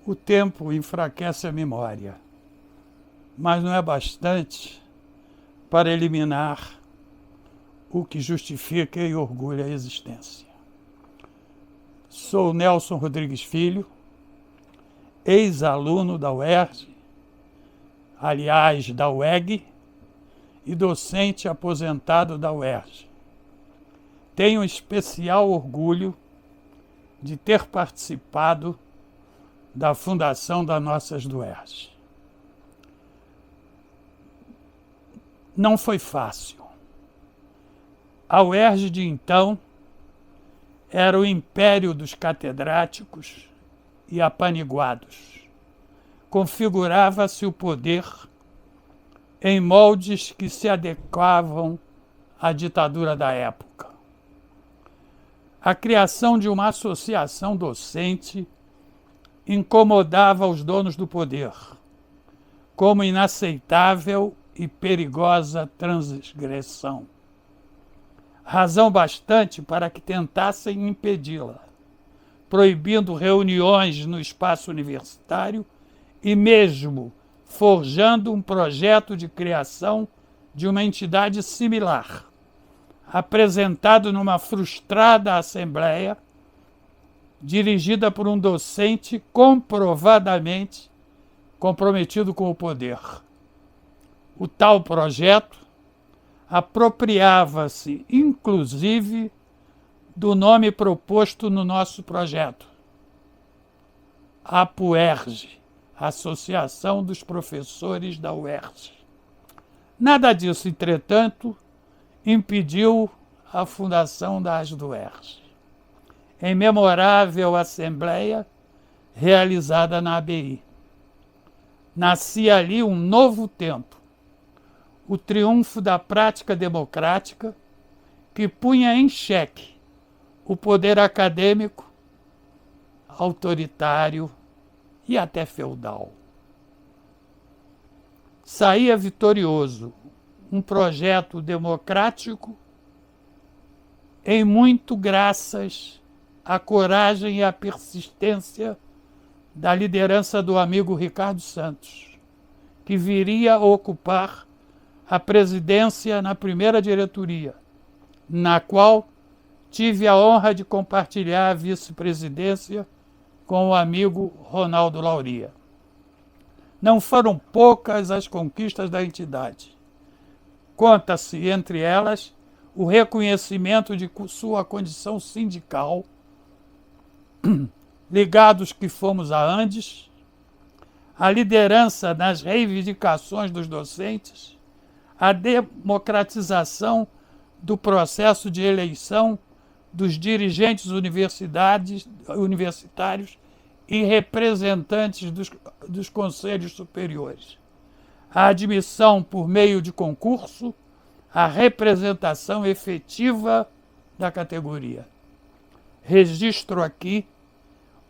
O tempo enfraquece a memória, mas não é bastante para eliminar o que justifica e orgulha a existência. Sou Nelson Rodrigues Filho, ex-aluno da UERJ, aliás, da UEG, e docente aposentado da UERJ. Tenho especial orgulho de ter participado da fundação das nossas UERJ. Não foi fácil. A UERJ de então era o império dos catedráticos e apaniguados. Configurava-se o poder em moldes que se adequavam à ditadura da época. A criação de uma associação docente incomodava os donos do poder, como inaceitável e perigosa transgressão. Razão bastante para que tentassem impedi-la, proibindo reuniões no espaço universitário e mesmo forjando um projeto de criação de uma entidade similar, apresentado numa frustrada assembleia, dirigida por um docente comprovadamente comprometido com o poder. O tal projeto apropriava-se, inclusive, do nome proposto no nosso projeto, APUERJ, Associação dos Professores da UERJ. Nada disso, entretanto, impediu a fundação da UERJ, em memorável assembleia realizada na ABI. Nascia ali um novo tempo, o triunfo da prática democrática que punha em xeque o poder acadêmico, autoritário e até feudal. Saía vitorioso um projeto democrático em muito graças à coragem e à persistência da liderança do amigo Ricardo Santos, que viria a ocupar a presidência na primeira diretoria, na qual tive a honra de compartilhar a vice-presidência com o amigo Ronaldo Lauria. Não foram poucas as conquistas da entidade. Conta-se, entre elas, o reconhecimento de sua condição sindical, ligados que fomos a Andes, a liderança nas reivindicações dos docentes, a democratização do processo de eleição dos dirigentes universitários e representantes dos conselhos superiores, a admissão por meio de concurso, a representação efetiva da categoria. Registro aqui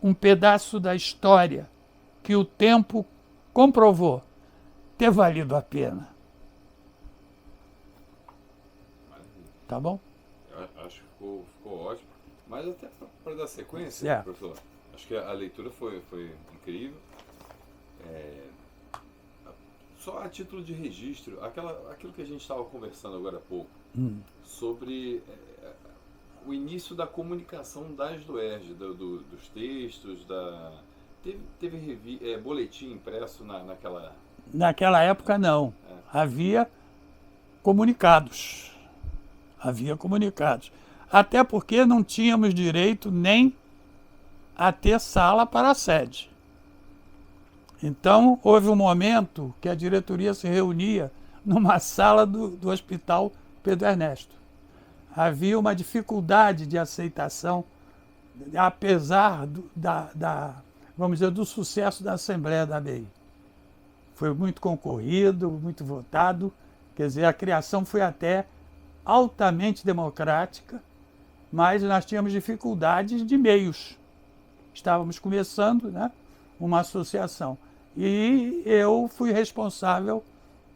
um pedaço da história que o tempo comprovou ter valido a pena. Tá bom? Eu acho que ficou ótimo. Mas até para dar sequência, professor, acho que a leitura foi incrível. Só a título de registro, aquilo que a gente estava conversando agora há pouco, sobre o início da comunicação das UERJ, dos textos, teve boletim impresso naquela... Naquela época não. Havia comunicados. Até porque não tínhamos direito nem a ter sala para a sede. Então, houve um momento que a diretoria se reunia numa sala do Hospital Pedro Ernesto. Havia uma dificuldade de aceitação, apesar vamos dizer, do sucesso da Assembleia da ABI. Foi muito concorrido, muito votado, quer dizer, a criação foi até altamente democrática, mas nós tínhamos dificuldades de meios. Estávamos começando, né, uma associação. E eu fui responsável,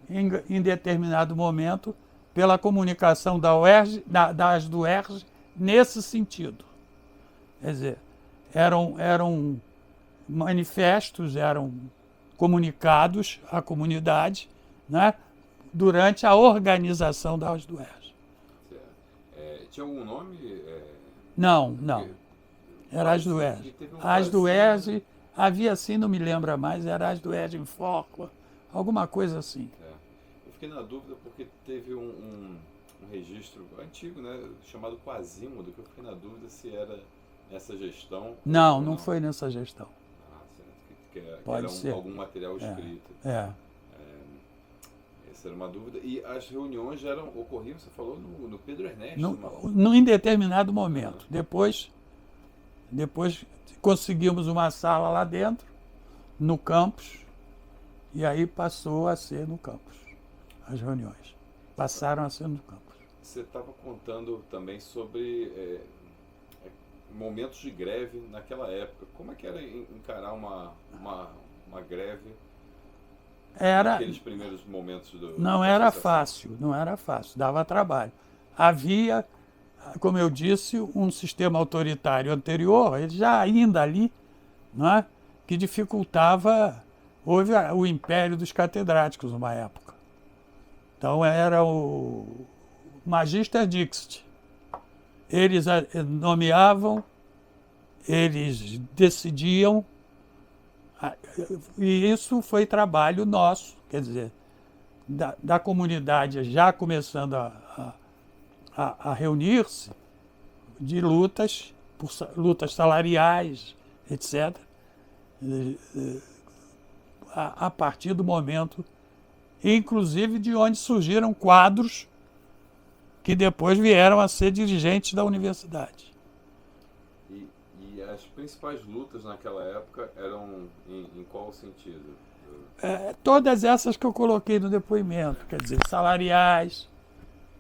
em determinado momento, pela comunicação das UERJ nesse sentido. Quer dizer, eram manifestos eram comunicados à comunidade, né, durante a organização da ASDUERJ. Tinha algum nome? Não. Era ASDUERJ. A ASDUERJ havia assim, não me lembra mais, era ASDUERJ em Fórmula, alguma coisa assim. Eu fiquei na dúvida porque teve um registro antigo, né, chamado Quasímodo, que eu fiquei na dúvida se era nessa gestão. Não foi nessa gestão. Certo. Pode era ser. Algum material escrito. Essa era uma dúvida. E as reuniões ocorriam, você falou, no Pedro Ernesto? Em determinado momento. Depois conseguimos uma sala lá dentro, no campus, e aí passou a ser no campus. As reuniões passaram a ser no campus. Você estava contando também sobre momentos de greve naquela época. Como é que era encarar uma greve naqueles primeiros momentos Não era fácil, dava trabalho. Havia, como eu disse, um sistema autoritário anterior, ele já ainda ali, não é, que dificultava. Houve o império dos catedráticos numa época. Então era o Magister Dixit. Eles nomeavam, eles decidiam, e isso foi trabalho nosso, quer dizer, da comunidade já começando a reunir-se, de lutas, lutas salariais, etc., a partir do momento, inclusive de onde surgiram quadros que depois vieram a ser dirigentes da universidade. E as principais lutas naquela época eram em qual sentido? Todas essas que eu coloquei no depoimento, quer dizer, salariais,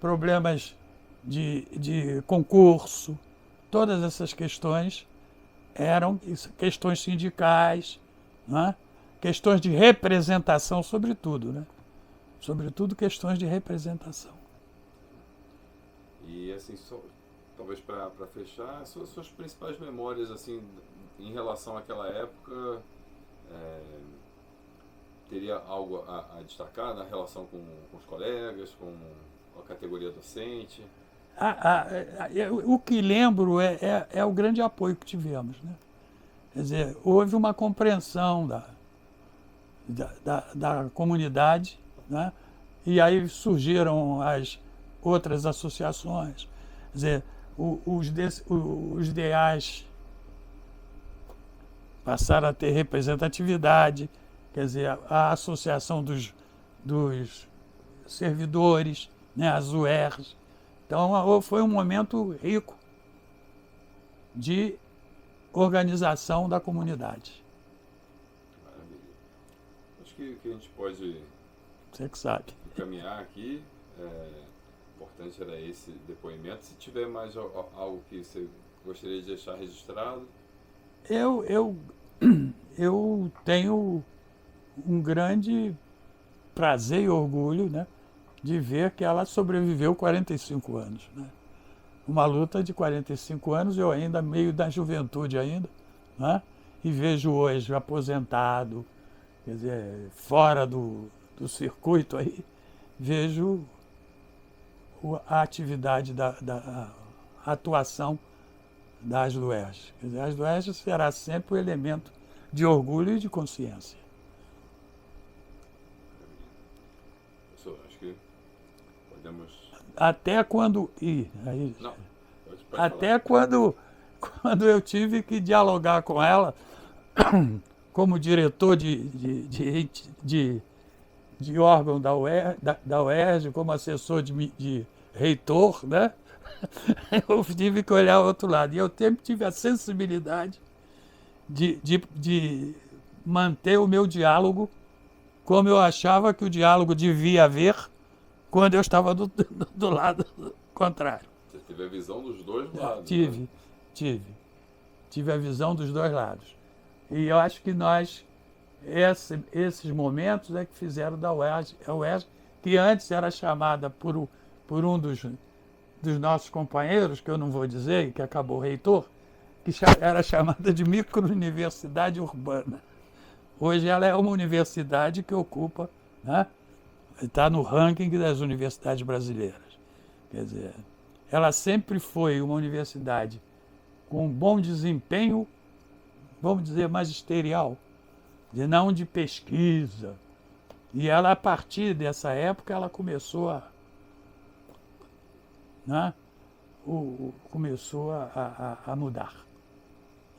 problemas de concurso, todas essas questões eram questões sindicais, né? Questões de representação, sobretudo, né? Sobretudo questões de representação. E assim, talvez para fechar, suas principais memórias assim em relação àquela época, teria algo a destacar na relação com os colegas, com a categoria docente? O que lembro é o grande apoio que tivemos, né? Quer dizer, houve uma compreensão da comunidade, né? E aí surgiram as outras associações. Quer dizer, os ideais passaram a ter representatividade, quer dizer, a associação dos servidores, né, as UERs. Então, foi um momento rico de organização da comunidade. Maravilha. Acho que a gente pode Você que sabe. Caminhar aqui. Importante era esse depoimento. Se tiver mais algo que você gostaria de deixar registrado. Eu tenho um grande prazer e orgulho, né, de ver que ela sobreviveu 45 anos. Né? Uma luta de 45 anos, eu ainda meio da juventude ainda, né? E vejo hoje aposentado, quer dizer, fora do circuito aí, vejo a atividade da atuação da ASDUERJ. Quer dizer, a ASDUERJ será sempre um elemento de orgulho e de consciência. Professor, acho que podemos... Até quando... Não, pode até falar. quando eu tive que dialogar com ela, como diretor de órgão da UERJ, como assessor de reitor, né? Eu tive que olhar ao outro lado. E eu sempre tive a sensibilidade de manter o meu diálogo como eu achava que o diálogo devia haver quando eu estava do lado contrário. Você teve a visão dos dois lados. Tive a visão dos dois lados. E eu acho que esses momentos é que fizeram da UERJ, que antes era chamada por um dos nossos companheiros, que eu não vou dizer, que acabou reitor, que era chamada de micro-universidade urbana. Hoje ela é uma universidade que ocupa, né, está no ranking das universidades brasileiras. Quer dizer, ela sempre foi uma universidade com um bom desempenho, vamos dizer, magisterial, e não de pesquisa. E ela, a partir dessa época, ela começou a, né, começou a mudar.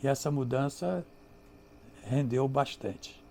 E essa mudança rendeu bastante.